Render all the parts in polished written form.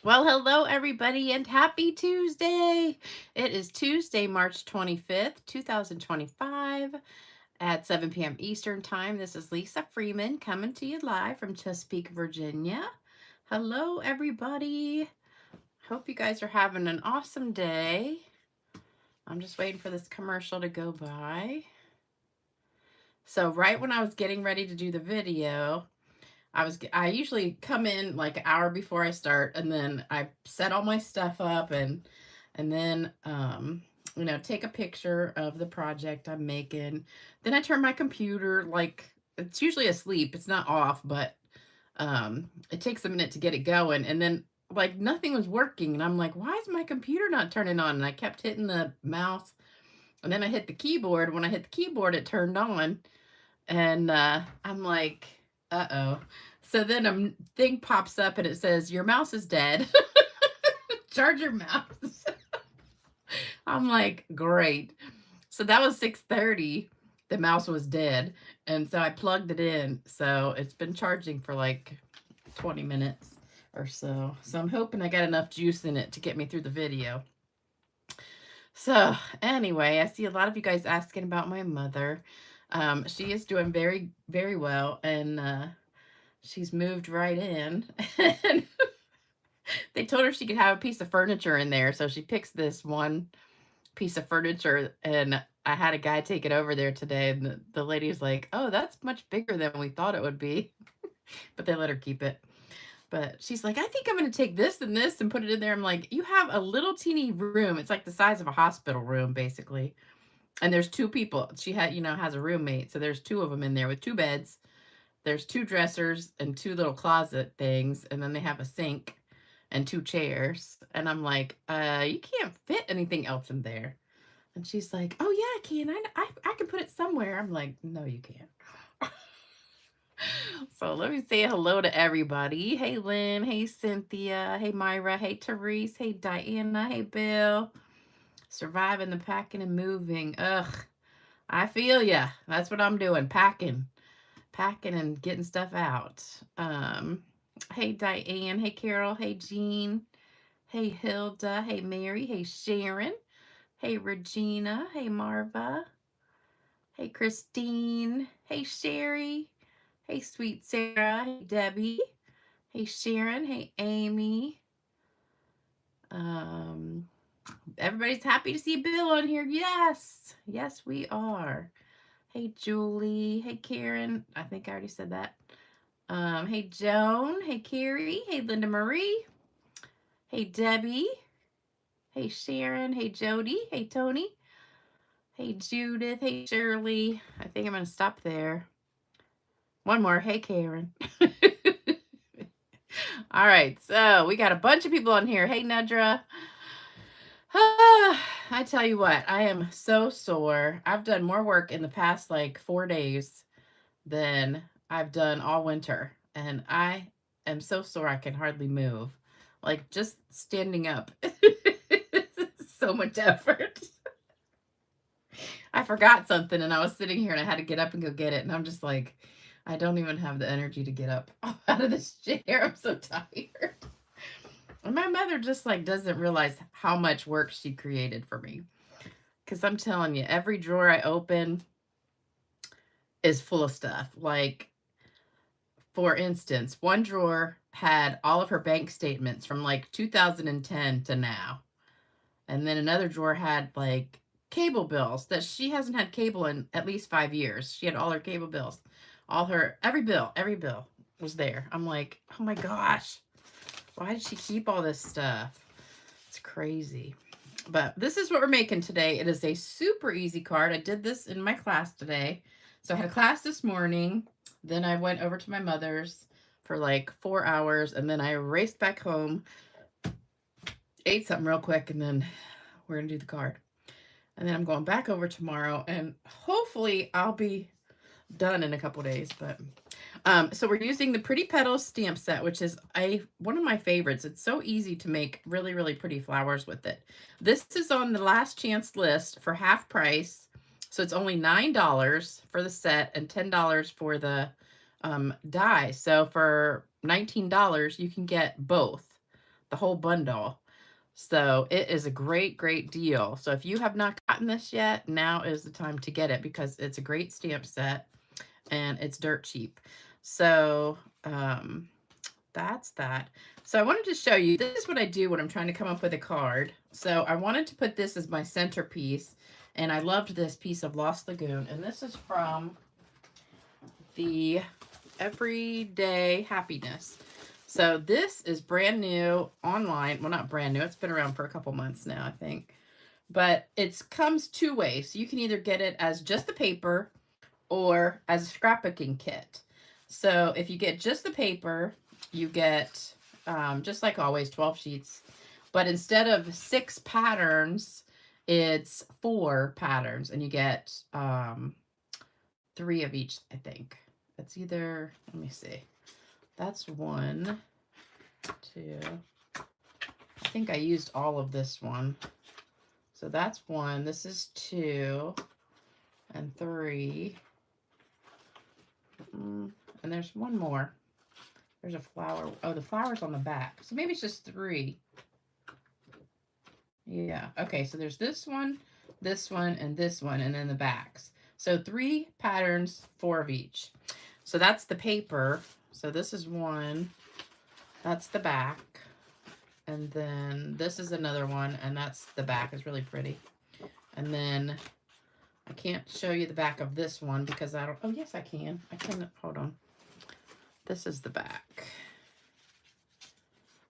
Well, hello everybody and happy Tuesday. It is Tuesday, March 25th, 2025 at 7 p.m. Eastern Time. This is Lisa Freeman coming to you live from Chesapeake, Virginia. Hello everybody. Hope you guys are having an awesome day. I'm just waiting for this commercial to go by. So right when I was getting ready to do the video, I usually come in like an hour before I start, and then I set all my stuff up and then take a picture of the project I'm making. Then I turn my computer, like it's usually asleep. It's not off, but it takes a minute to get it going, and then like nothing was working, and I'm like, why is my computer not turning on? And I kept hitting the mouse, and then I hit the keyboard. When I hit the keyboard, it turned on, and I'm like, uh-oh. So then a thing pops up and it says, your mouse is dead. Charge your mouse. I'm like, great. So that was 6:30. The mouse was dead. And so I plugged it in. So it's been charging for like 20 minutes or so. So I'm hoping I got enough juice in it to get me through the video. So anyway, I see a lot of you guys asking about my mother. She is doing very, very well, and she's moved right in. And they told her she could have a piece of furniture in there, so she picks this one piece of furniture, and I had a guy take it over there today, and the lady's like, oh, that's much bigger than we thought it would be. But they let her keep it. But she's like, I think I'm going to take this and this and put it in there. I'm like, you have a little teeny room. It's like the size of a hospital room, basically. And there's two people. She has a roommate. So there's two of them in there with two beds. There's two dressers and two little closet things. And then they have a sink and two chairs. And I'm like, you can't fit anything else in there. And she's like, oh, yeah, I can. I can put it somewhere. I'm like, no, you can't. So let me say hello to everybody. Hey, Lynn. Hey, Cynthia. Hey, Myra. Hey, Therese. Hey, Diana. Hey, Bill. Surviving the packing and moving. Ugh, I feel ya. That's what I'm doing. Packing and getting stuff out. Hey, Diane. Hey, Carol. Hey, Jean. Hey, Hilda. Hey, Mary. Hey, Sharon. Hey, Regina. Hey, Marva. Hey, Christine. Hey, Sherry. Hey, sweet Sarah. Hey, Debbie. Hey, Sharon. Hey, Amy. Everybody's happy to see Bill on here. Yes. Yes, we are. Hey, Julie. Hey, Karen. I think I already said that. Hey, Joan. Hey, Carrie. Hey, Linda Marie. Hey, Debbie. Hey, Sharon. Hey, Jody. Hey, Tony. Hey, Judith. Hey, Shirley. I think I'm going to stop there. One more. Hey, Karen. All right. So we got a bunch of people on here. Hey, Nedra. I tell you what, I am so sore. I've done more work in the past like 4 days than I've done all winter. And I am so sore I can hardly move. Like just standing up. So much effort. I forgot something and I was sitting here and I had to get up and go get it. And I'm just like, I don't even have the energy to get up out of this chair. I'm so tired. And my mother just like doesn't realize how much work she created for me. Because I'm telling you, every drawer I open is full of stuff. Like, for instance, one drawer had all of her bank statements from like 2010 to now. And then another drawer had like cable bills that she hasn't had cable in at least 5 years. She had all her cable bills. Every bill was there. I'm like, oh my gosh, why did she keep all this stuff? It's crazy. But this is what we're making today. It is a super easy card. I did this in my class today. So I had a class this morning. Then I went over to my mother's for like 4 hours. And then I raced back home, ate something real quick, and then we're going to do the card. And then I'm going back over tomorrow. And hopefully I'll be done in a couple days. But so we're using the Pretty Petals stamp set, which is one of my favorites. It's so easy to make really, really pretty flowers with it. This is on the last chance list for half price. So it's only $9 for the set and $10 for the die. So for $19, you can get both the whole bundle. So it is a great, great deal. So if you have not gotten this yet, now is the time to get it because it's a great stamp set and it's dirt cheap. So that's that. So I wanted to show you, this is what I do when I'm trying to come up with a card. So I wanted to put this as my centerpiece, and I loved this piece of Lost Lagoon, and this is from the Everyday Happiness. So this is brand new online. Well, not brand new. It's been around for a couple months now, I think. But it comes two ways. So you can either get it as just the paper or as a scrapbooking kit. So if you get just the paper, you get, just like always, 12 sheets. But instead of 6 patterns, it's 4 patterns. And you get 3 of each, I think. It's either, let me see. That's 1, 2. I think I used all of this one. So that's 1. This is 2 and 3. And there's 1 more. There's a flower. Oh, the flower's on the back. So maybe it's just 3. Yeah. Okay. So there's this one, and this one, and then the backs. So 3 patterns, 4 of each. So that's the paper. So this is 1. That's the back. And then this is another one, and that's the back. It's really pretty. And then I can't show you the back of this one because I don't, oh yes I can. I can, hold on. This is the back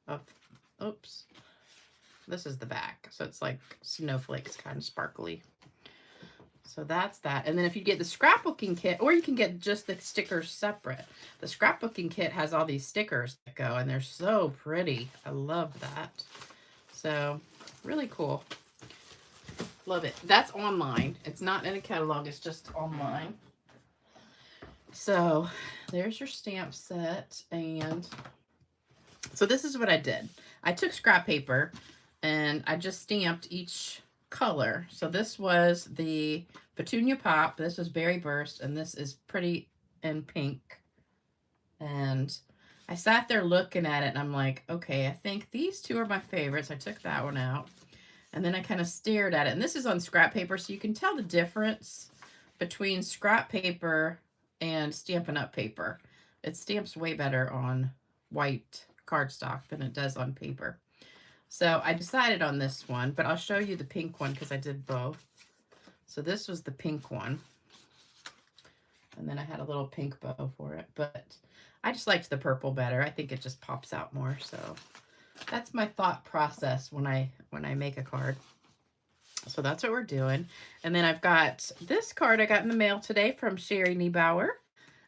of, oops. This is the back. So it's like snowflakes, kind of sparkly. So that's that. And then if you get the scrapbooking kit, or you can get just the stickers separate. The scrapbooking kit has all these stickers that go, and they're so pretty. I love that. So really cool. Love it. That's online. It's not in a catalog. It's just online. So there's your stamp set. And so this is what I did. I took scrap paper and I just stamped each color. So this was the Petunia Pop, this was Berry Burst, and this is Pretty and Pink. And I sat there looking at it and I'm like, okay, I think these 2 are my favorites. I took that one out. And then I kind of stared at it. And this is on scrap paper, so you can tell the difference between scrap paper and Stampin' Up paper. It stamps way better on white cardstock than it does on paper. So I decided on this one, but I'll show you the pink one because I did both. So this was the pink one. And then I had a little pink bow for it, but I just liked the purple better. I think it just pops out more. So that's my thought process when I make a card. So that's what we're doing. And then I've got this card I got in the mail today from Sherry Niebauer.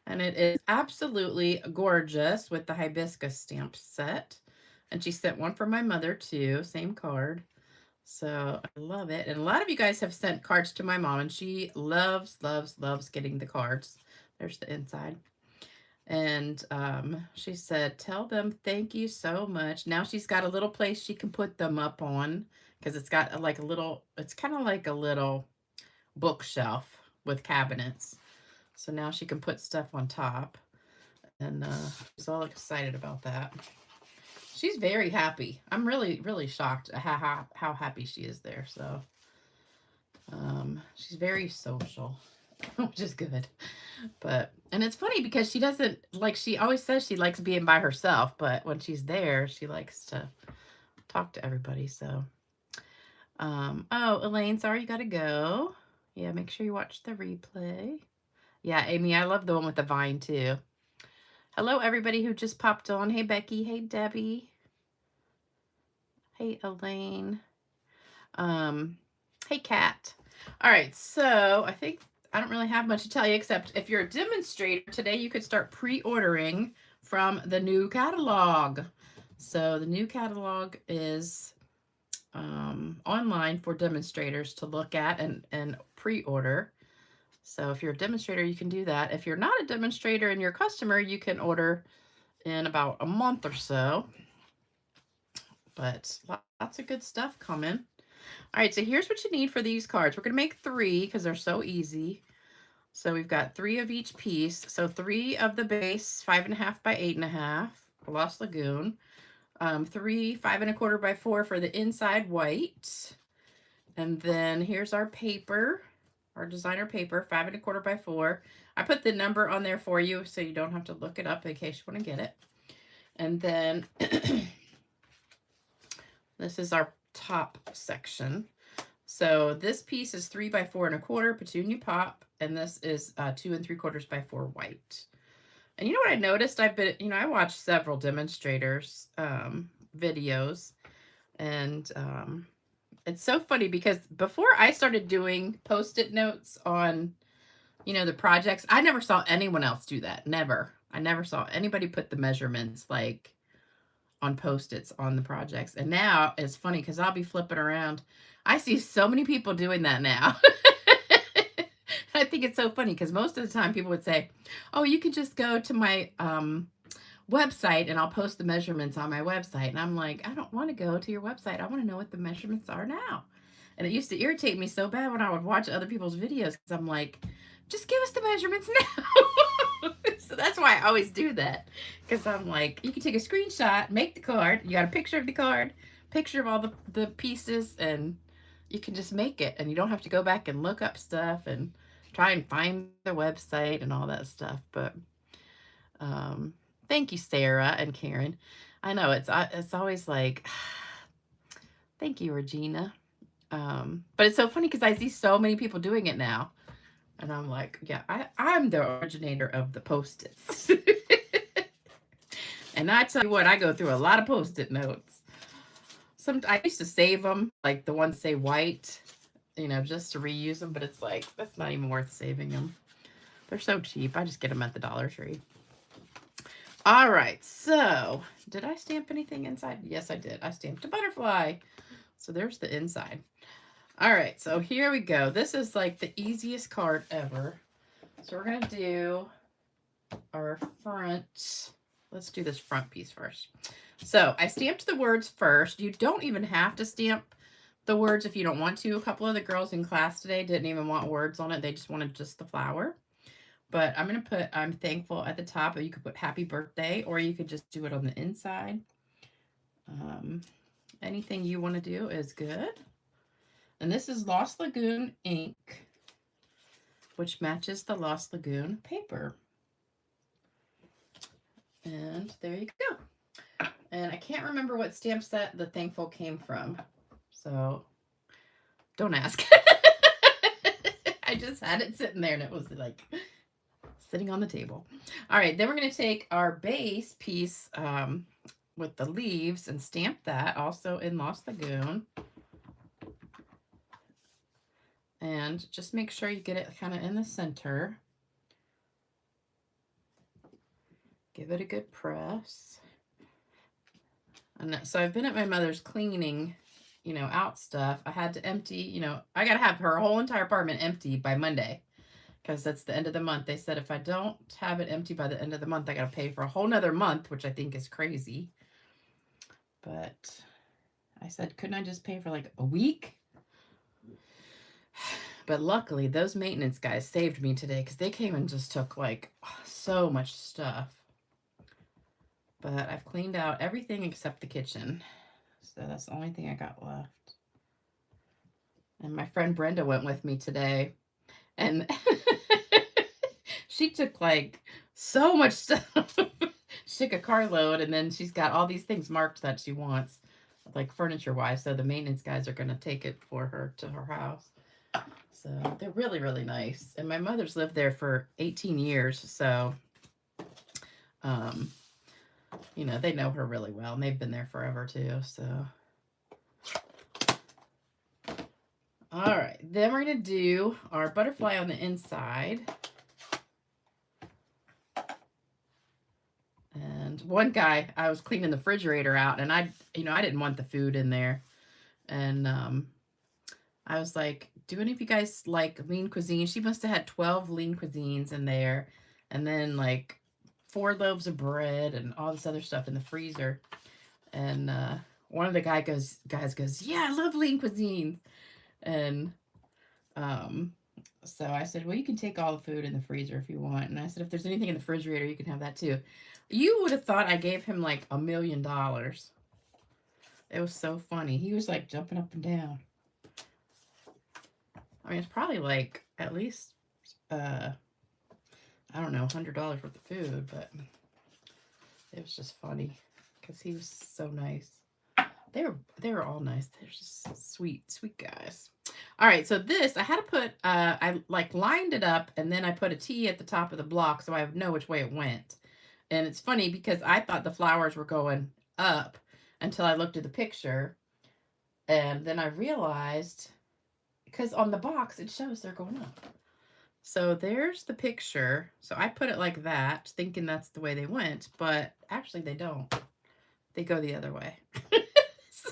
And it is absolutely gorgeous with the hibiscus stamp set. And she sent one for my mother too, same card. So I love it. And a lot of you guys have sent cards to my mom, and she loves, loves, loves getting the cards. There's the inside. And she said, tell them thank you so much. Now she's got a little place she can put them up on because it's got like a little, it's kind of like a little bookshelf with cabinets. So now she can put stuff on top. And she's all excited about that. She's very happy. I'm really, really shocked at how happy she is there. So she's very social, which is good. But, and it's funny because she doesn't, like, she always says she likes being by herself, but when she's there, she likes to talk to everybody. So, oh, Elaine, sorry you got to go. Yeah, make sure you watch the replay. Yeah, Amy, I love the one with the vine too. Hello, everybody who just popped on. Hey, Becky. Hey, Debbie. Hey, Elaine. Hey, Kat. All right, so I think I don't really have much to tell you, except if you're a demonstrator today, you could start pre-ordering from the new catalog. So the new catalog is online for demonstrators to look at and pre-order. So if you're a demonstrator, you can do that. If you're not a demonstrator and you're a customer, you can order in about a month or so. But lots of good stuff coming. All right, so here's what you need for these cards. We're going to make 3 because they're so easy. So we've got 3 of each piece. So 3 of the base, 5.5 by 8.5, Lost Lagoon. 3 5 1/4 by 4 for the inside white. And then here's our paper, our designer paper, 5 1/4 by 4. I put the number on there for you so you don't have to look it up in case you want to get it. And then this is our top section. So this piece is 3 by 4 1/4 petunia pop, and this is 2 3/4 by 4 white. And you know what I noticed? I've been, I watched several demonstrators videos, and it's so funny because before I started doing Post-it notes on, the projects, I never saw anyone else do that. Never. I never saw anybody put the measurements like on Post-its on the projects. And now it's funny because I'll be flipping around. I see so many people doing that now. I think it's so funny because most of the time people would say, oh, you can just go to my website and I'll post the measurements on my website. And I'm like, I don't want to go to your website. I want to know what the measurements are now. And it used to irritate me so bad when I would watch other people's videos because I'm like, just give us the measurements now. So that's why I always do that. Because I'm like, you can take a screenshot, make the card. You got a picture of the card, picture of all the pieces, and you can just make it. And you don't have to go back and look up stuff and try and find the website and all that stuff. But thank you, Sarah and Karen. I know it's always like, thank you, Regina. But it's so funny because I see so many people doing it now. And I'm like, yeah, I'm the originator of the Post-its. And I tell you what, I go through a lot of Post-it notes. I used to save them, like the ones say white, just to reuse them. But it's like, that's not even worth saving them. They're so cheap. I just get them at the Dollar Tree. All right, so did I stamp anything inside? Yes, I did. I stamped a butterfly. So there's the inside. All right, so here we go. This is like the easiest card ever. So we're going to do our front. Let's do this front piece first. So I stamped the words first. You don't even have to stamp the words if you don't want to. A couple of the girls in class today didn't even want words on it. They just wanted just the flower. But I'm going to put I'm thankful at the top. Or you could put happy birthday, or you could just do it on the inside. Anything you want to do is good. And this is Lost Lagoon ink, which matches the Lost Lagoon paper. And there you go. And I can't remember what stamp set the Thankful came from. So don't ask. I just had it sitting there and it was like sitting on the table. All right, then we're going to take our base piece with the leaves and stamp that also in Lost Lagoon. And just make sure you get it kind of in the center. Give it a good press. And so I've been at my mother's cleaning, out stuff. I had to empty, I got to have her whole entire apartment empty by Monday because that's the end of the month. They said if I don't have it empty by the end of the month, I got to pay for a whole nother month, which I think is crazy. But I said, couldn't I just pay for like a week? But luckily, those maintenance guys saved me today because they came and just took like so much stuff. But I've cleaned out everything except the kitchen. So that's the only thing I got left. And my friend Brenda went with me today. And she took like so much stuff. She took a carload and then she's got all these things marked that she wants, like furniture-wise. So the maintenance guys are going to take it for her to her house. So they're really, really nice. And my mother's lived there for 18 years. So, they know her really well. And they've been there forever too. So, all right. Then we're going to do our butterfly on the inside. And one guy, I was cleaning the refrigerator out and I didn't want the food in there. And I was like, do any of you guys like lean cuisine? She must have had 12 lean cuisines in there. And then like 4 loaves of bread and all this other stuff in the freezer. And one of the guys goes, yeah, I love lean cuisine. And so I said, well, you can take all the food in the freezer if you want. And I said, if there's anything in the refrigerator, you can have that too. You would have thought I gave him like $1 million. It was so funny. He was like jumping up and down. I mean, it's probably like at least, I don't know, $100 worth of food, but it was just funny because he was so nice. They were all nice. They're just sweet, sweet guys. All right, so this I had to put I like lined it up and then I put a T at the top of the block so I would know which way it went. And it's funny because I thought the flowers were going up until I looked at the picture, and then I realized because on the box it shows they're going up. So there's the picture. So I put it like that, thinking that's the way they went, but actually they don't. They go the other way. So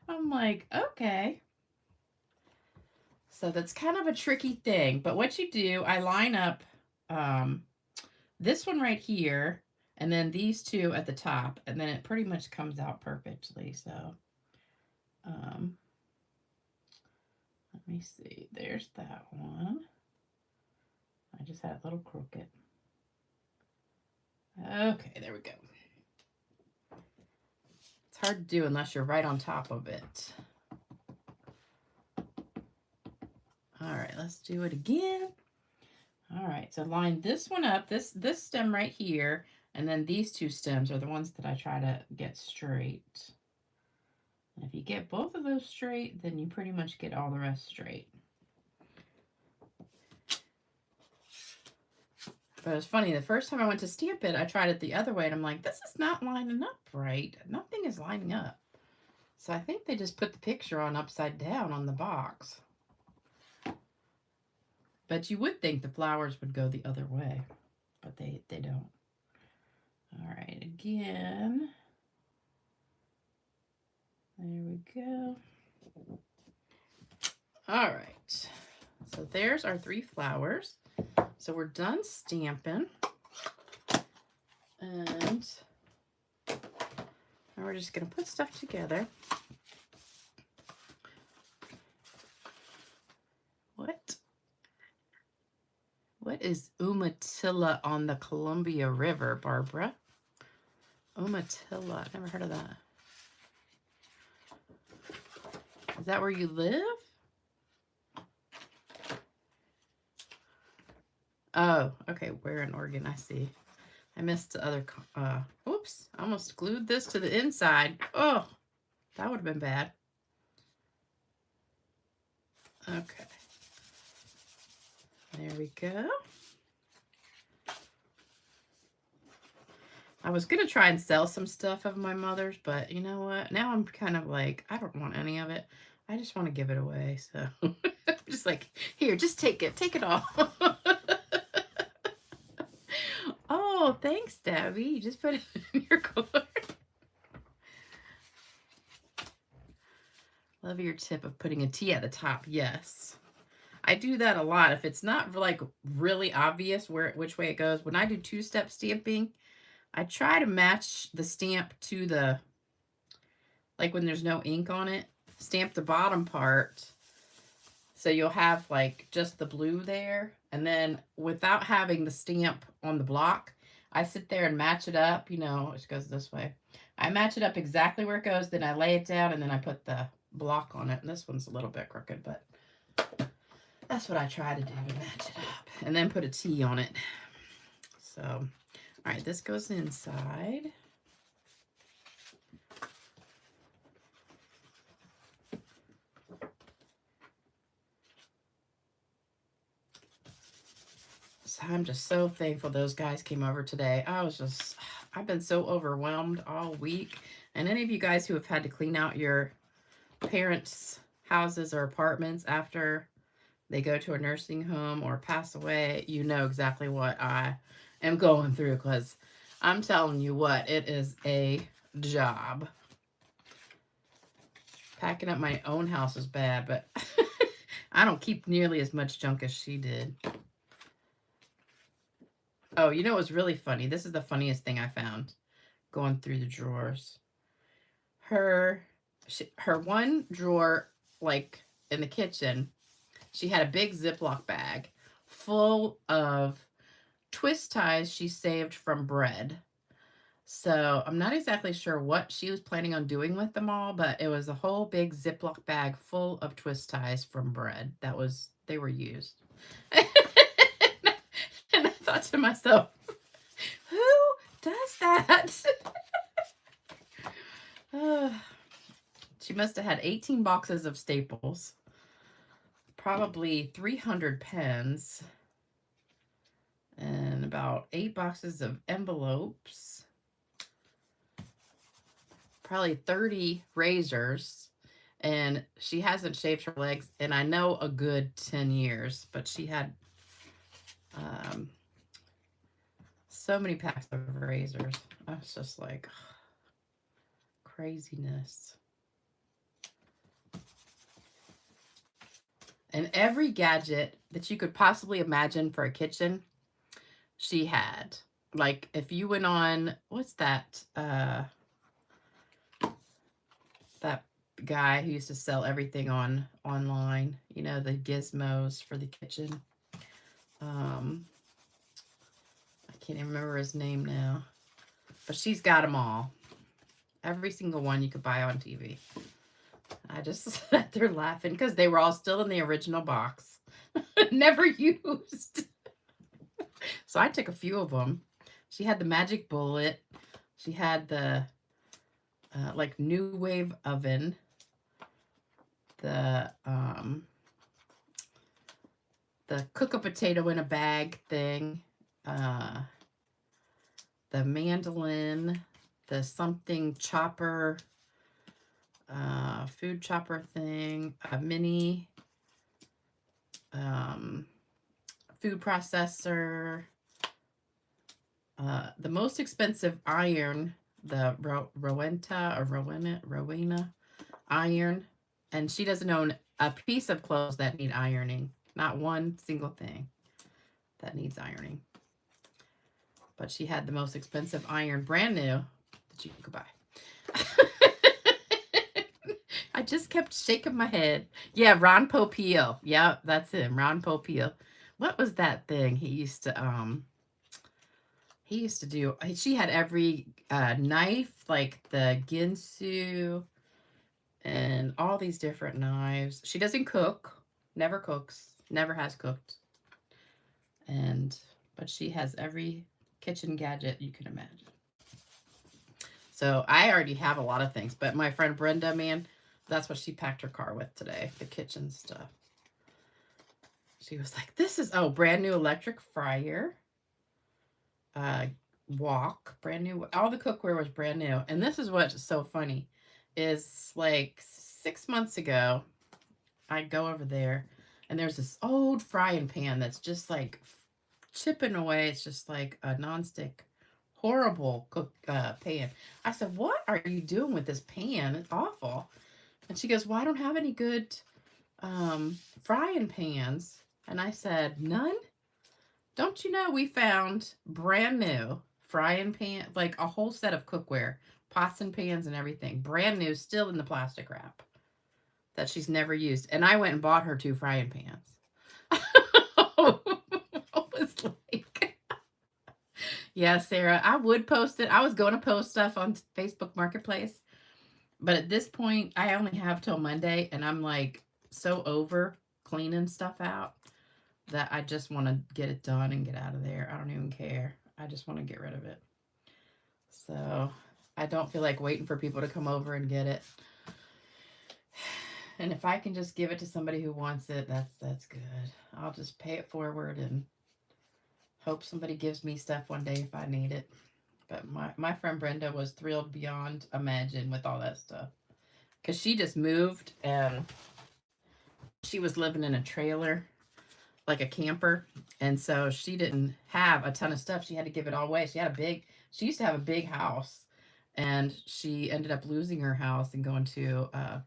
I'm like, okay. So that's kind of a tricky thing. But what you do, I line up this one right here, and then these two at the top, and then it pretty much comes out perfectly. So let me see. There's that one. I just had a little crooked. Okay, there we go. It's hard to do unless you're right on top of it. All right, let's do it again. All right, so line this one up, this stem right here, and then these two stems are the ones that I try to get straight. And if you get both of those straight, then you pretty much get all the rest straight. But it was funny, the first time I went to stamp it, I tried it the other way, and I'm like, this is not lining up right. Nothing is lining up. So I think they just put the picture on upside down on the box. But you would think the flowers would go the other way, but they don't. All right, again. There we go. All right, so there's our 3 flowers. So we're done stamping. And now we're just going to put stuff together. What is Umatilla on the Columbia River, Barbara? Umatilla, I've never heard of that. Is that where you live? Oh, okay, we're in Oregon, I see. I missed the other, oops, I almost glued this to the inside. Oh, that would have been bad. Okay. There we go. I was going to try and sell some stuff of my mother's, but you know what? Now I'm kind of like, I don't want any of it. I just want to give it away. So I'm just like, here, just take it. Take it all. Oh, thanks, Debbie. You just put it in your card. Love your tip of putting a T at the top. Yes. I do that a lot. If it's not like really obvious which way it goes, when I do 2-step stamping, I try to match the stamp to the, like when there's no ink on it, stamp the bottom part. So you'll have like just the blue there. And then without having the stamp on the block, I sit there and match it up, you know, it goes this way. I match it up exactly where it goes, then I lay it down, and then I put the block on it. And this one's a little bit crooked, but that's what I try to do, to match it up. And then put a T on it. So, all right, this goes inside. So I'm just so thankful those guys came over today. I've been so overwhelmed all week. And any of you guys who have had to clean out your parents' houses or apartments after they go to a nursing home or pass away, you know exactly what I am going through, because I'm telling you what, it is a job. Packing up my own house is bad, but I don't keep nearly as much junk as she did. Oh, you know, it was really funny. This is the funniest thing I found going through the drawers. Her one drawer, like in the kitchen, she had a big Ziploc bag full of twist ties she saved from bread. So I'm not exactly sure what she was planning on doing with them all, but it was a whole big Ziploc bag full of twist ties from bread. They were used. And I thought to myself, who does that? She must have had 18 boxes of staples, probably 300 pens, and about 8 boxes of envelopes, probably 30 razors, and she hasn't shaved her legs in, I know, a good 10 years, but she had so many packs of razors. I was just like, craziness. And every gadget that you could possibly imagine for a kitchen, she had. Like, if you went on, what's that? That guy who used to sell everything online, you know, the gizmos for the kitchen. I can't even remember his name now, but she's got them all. Every single one you could buy on TV. I just sat there laughing because they were all still in the original box, never used. So I took a few of them. She had the magic bullet. She had the like new wave oven. The cook a potato in a bag thing. The mandolin. The something chopper. Food chopper thing. A mini food processor. The most expensive iron, the Rowena iron, and she doesn't own a piece of clothes that need ironing. Not one single thing that needs ironing. But she had the most expensive iron, brand new, that you could buy. I just kept shaking my head. Yeah, Ron Popeil. Yeah, that's him, Ron Popeil. What was that thing he used to do? She had every knife, like the Ginsu and all these different knives. She doesn't cook, never cooks, never has cooked. But she has every kitchen gadget you can imagine. So I already have a lot of things, but my friend Brenda, man, that's what she packed her car with today, the kitchen stuff. She was like, this is, brand new electric fryer, wok, brand new, all the cookware was brand new. And this is what's so funny, is like 6 months ago, I go over there, and there's this old frying pan that's just like chipping away. It's just like a nonstick, horrible pan. I said, what are you doing with this pan? It's awful. And she goes, well, I don't have any good frying pans. And I said, none? Don't you know we found brand new frying pan, like a whole set of cookware, pots and pans and everything, brand new, still in the plastic wrap, that she's never used. And I went and bought her 2 frying pans. I was like, yeah, Sarah, I would post it. I was going to post stuff on Facebook Marketplace. But at this point, I only have till Monday, and I'm like so over cleaning stuff out that I just want to get it done and get out of there. I don't even care. I just want to get rid of it. So I don't feel like waiting for people to come over and get it. And if I can just give it to somebody who wants it, that's good. I'll just pay it forward and hope somebody gives me stuff one day if I need it. But my friend Brenda was thrilled beyond imagine with all that stuff. Because she just moved, and she was living in a trailer, like a camper. And so she didn't have a ton of stuff. She had to give it all away. She used to have a big house, and she ended up losing her house and going to a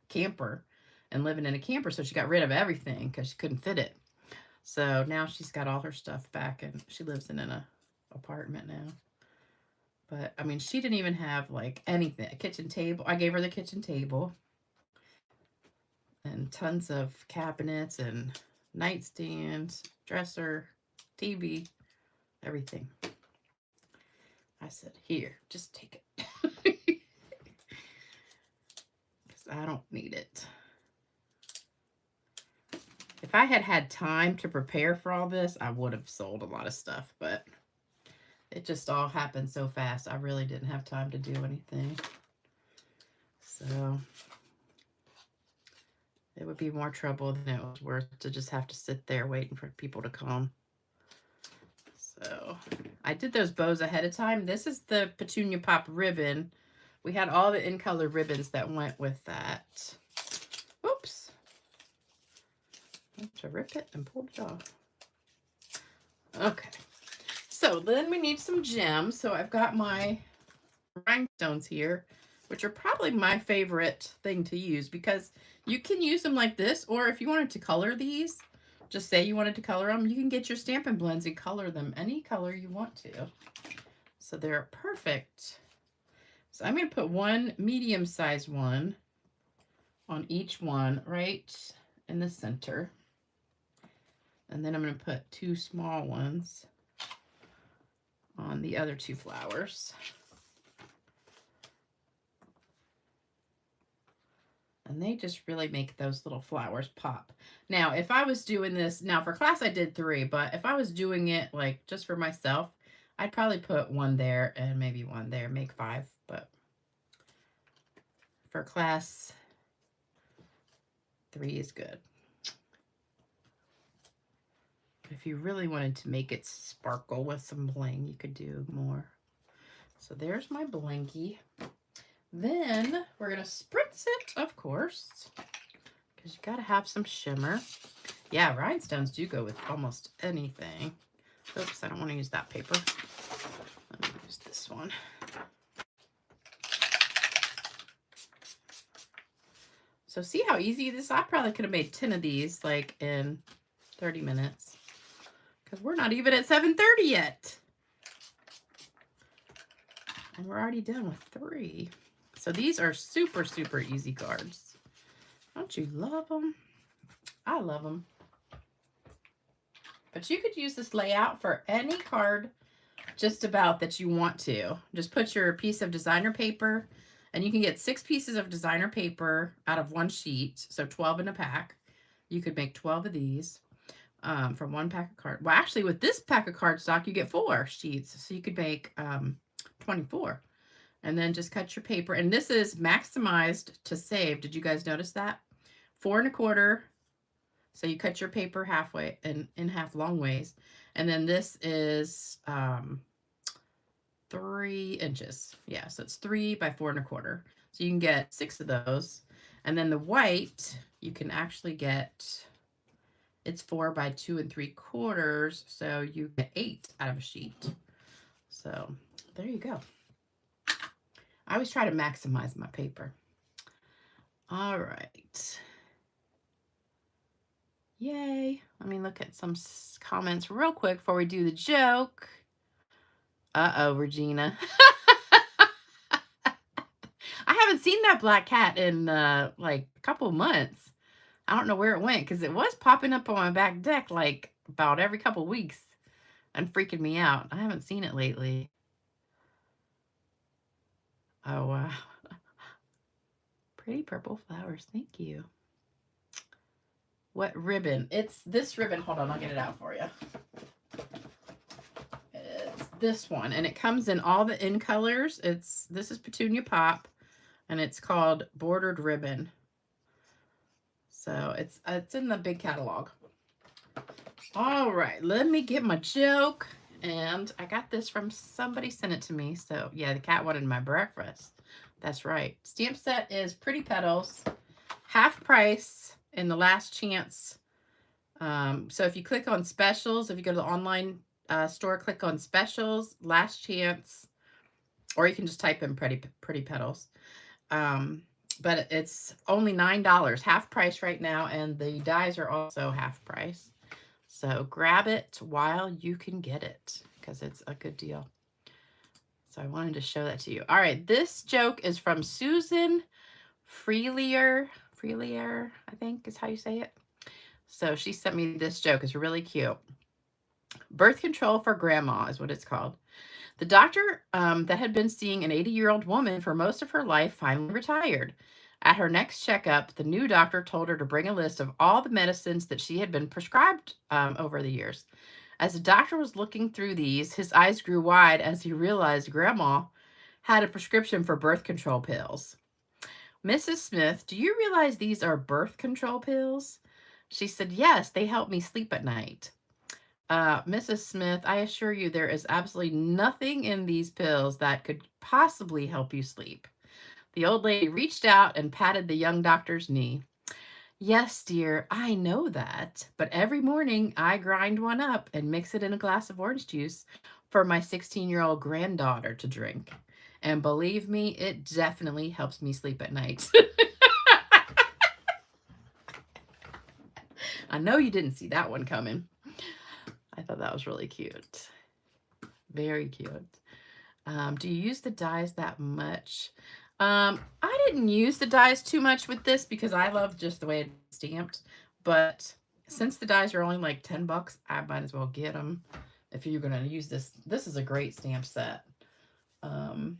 camper and living in a camper. So she got rid of everything because she couldn't fit it. So now she's got all her stuff back, and she lives in an apartment now. But, I mean, she didn't even have, like, anything. A kitchen table. I gave her the kitchen table. And tons of cabinets and nightstands, dresser, TV, everything. I said, here, just take it. Because I don't need it. If I had had time to prepare for all this, I would have sold a lot of stuff, but it just all happened so fast. I really didn't have time to do anything. So it would be more trouble than it was worth to just have to sit there waiting for people to come. So I did those bows ahead of time. This is the Petunia Pop ribbon. We had all the in color ribbons that went with that. Oops. I have to rip it and pull it off. Okay. So then we need some gems. So I've got my rhinestones here, which are probably my favorite thing to use because you can use them like this, or if you wanted to color these, just say you wanted to color them, you can get your Stampin' Blends and color them any color you want to. So they're perfect. So I'm going to put one medium-sized one on each one right in the center. And then I'm going to put two small ones on the other two flowers. And they just really make those little flowers pop. Now, if I was doing this, now for class I did 3, but if I was doing it like just for myself, I'd probably put one there and maybe one there, make 5. But for class, 3 is good. If you really wanted to make it sparkle with some bling, you could do more. So there's my blinky. Then we're going to spritz it, of course, because you got to have some shimmer. Yeah, rhinestones do go with almost anything. Oops, I don't want to use that paper. Let me use this one. So see how easy this is? I probably could have made 10 of these like in 30 minutes because we're not even at 7:30 yet. And we're already done with 3. So these are super, super easy cards. Don't you love them? I love them. But you could use this layout for any card just about that you want to. Just put your piece of designer paper, and you can get 6 pieces of designer paper out of one sheet, so 12 in a pack. You could make 12 of these from one pack of card. Well, actually, with this pack of cardstock, you get 4 sheets, so you could make 24. And then just cut your paper. And this is maximized to save. Did you guys notice that? 4 1/4. So you cut your paper halfway and in half long ways. And then this is 3 inches. Yeah, so it's 3 by 4 1/4. So you can get 6 of those. And then the white, you can actually get, it's 4 by 2 3/4. So you get 8 out of a sheet. So there you go. I always try to maximize my paper. All right. Yay. Let me look at some comments real quick before we do the joke. Uh-oh, Regina. I haven't seen that black cat in like a couple months. I don't know where it went because it was popping up on my back deck like about every couple weeks and freaking me out. I haven't seen it lately. Oh, wow. Pretty purple flowers. Thank you. What ribbon? It's this ribbon. Hold on, I'll get it out for you. It's this one, and it comes in all the in colors. This is Petunia Pop, and it's called Bordered Ribbon. So it's in the big catalog. All right, let me get my joke. And I got this from somebody sent it to me. So yeah, the cat wanted my breakfast. That's right. Stamp set is Pretty Petals, half price in the last chance. So if you click on specials, if you go to the online store, click on specials, last chance, or you can just type in Pretty Petals. But it's only $9, half price right now, and the dies are also half price. So grab it while you can get it because it's a good deal. So I wanted to show that to you. All right, this joke is from Susan Freelier, I think is how you say it. So she sent me this joke. It's really cute. Birth control for grandma is what it's called. The doctor that had been seeing an 80-year-old woman for most of her life finally retired. At her next checkup, the new doctor told her to bring a list of all the medicines that she had been prescribed over the years. As the doctor was looking through these, his eyes grew wide as he realized Grandma had a prescription for birth control pills. Mrs. Smith, do you realize these are birth control pills? She said, yes, they help me sleep at night. Mrs. Smith, I assure you there is absolutely nothing in these pills that could possibly help you sleep. The old lady reached out and patted the young doctor's knee. Yes, dear, I know that, but every morning I grind one up and mix it in a glass of orange juice for my 16-year-old granddaughter to drink. And believe me, it definitely helps me sleep at night. I know you didn't see that one coming. I thought that was really cute. Very cute. Do you use the dies that much? I didn't use the dies too much with this because I love just the way it's stamped. But since the dies are only like 10 bucks, I might as well get them if you're going to use this. This is a great stamp set. And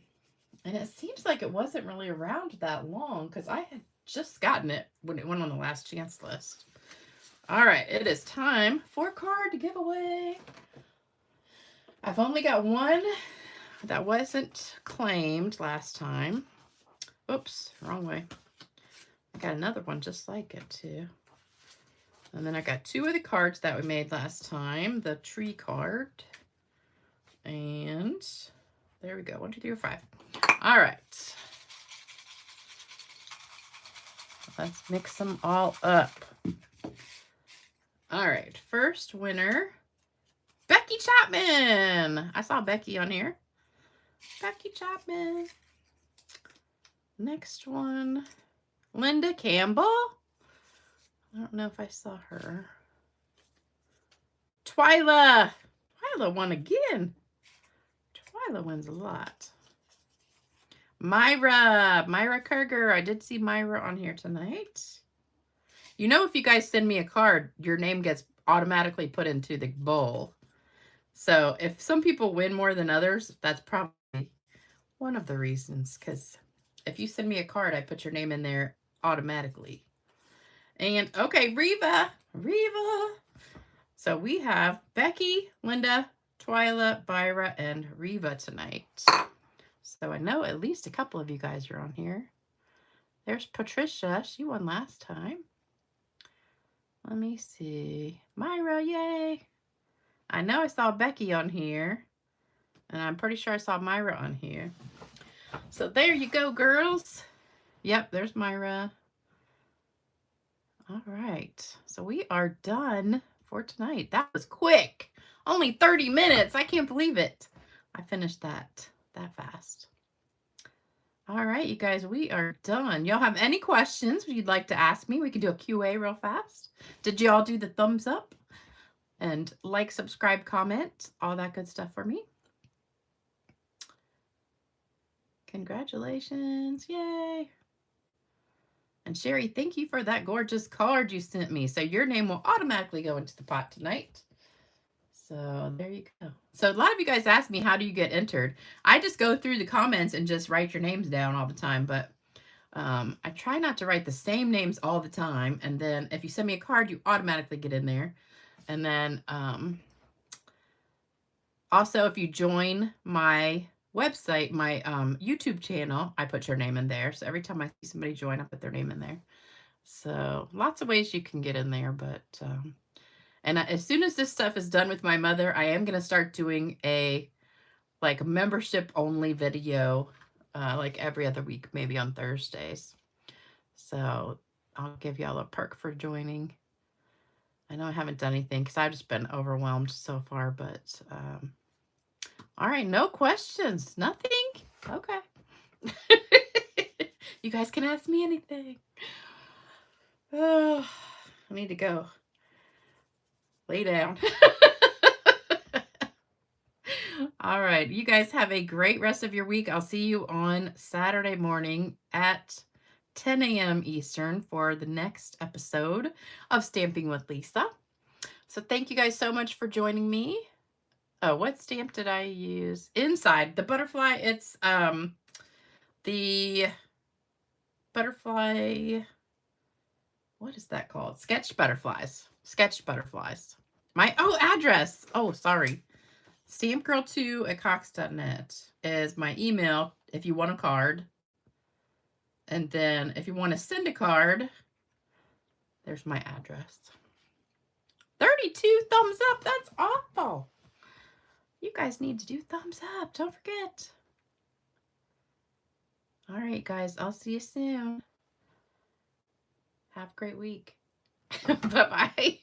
it seems like it wasn't really around that long because I had just gotten it when it went on the last chance list. All right, it is time for card giveaway. I've only got one that wasn't claimed last time. Oops, wrong way. I got another one just like it too. And then I got two of the cards that we made last time. The tree card. And there we go. 1, 2, 3, 4, 5. All right. Let's mix them all up. All right. First winner, Becky Chapman. I saw Becky on here. Becky Chapman. Next one, Linda Campbell. I don't know if I saw her. Twyla. Twyla won again. Twyla wins a lot. Myra Kerger. I did see Myra on here tonight. You know, if you guys send me a card, your name gets automatically put into the bowl. So if some people win more than others, that's probably one of the reasons. Because if you send me a card, I put your name in there automatically. And okay, Reva. So we have Becky, Linda, Twyla, Byra, and Reva tonight. So I know at least a couple of you guys are on here. There's Patricia. She won last time. Let me see. Myra, yay. I know I saw Becky on here. And I'm pretty sure I saw Myra on here. So there you go, girls. Yep, there's Myra. All right. So we are done for tonight. That was quick. Only 30 minutes. I can't believe it. I finished that fast. All right, you guys, we are done. Y'all have any questions you'd like to ask me? We can do a QA real fast. Did y'all do the thumbs up? And like, subscribe, comment, all that good stuff for me. Congratulations. Yay. And Sherry, thank you for that gorgeous card you sent me. So your name will automatically go into the pot tonight. So there you go. So a lot of you guys ask me, how do you get entered? I just go through the comments and just write your names down all the time. But I try not to write the same names all the time. And then if you send me a card, you automatically get in there. And then also, if you join my website, my YouTube channel, I put your name in there. So every time I see somebody join, I put their name in there. So lots of ways you can get in there. But and as soon as this stuff is done with my mother, I am going to start doing a like membership only video like every other week, maybe on Thursdays. So I'll give y'all a perk for joining. I know I haven't done anything because I've just been overwhelmed so far, but all right, no questions, nothing. Okay. You guys can ask me anything. Oh, I need to go lay down. All right, you guys have a great rest of your week. I'll see you on Saturday morning at 10 a.m. Eastern for the next episode of Stamping with Lisa. So thank you guys so much for joining me. Oh, what stamp did I use? Inside the butterfly, it's the butterfly, what is that called? Sketch butterflies. Sketch butterflies. My address. Oh, sorry. Stampgirl2 at Cox.net is my email if you want a card. And then if you want to send a card, there's my address. 32 thumbs up. That's awful. You guys need to do thumbs up. Don't forget. All right, guys. I'll see you soon. Have a great week. Bye-bye.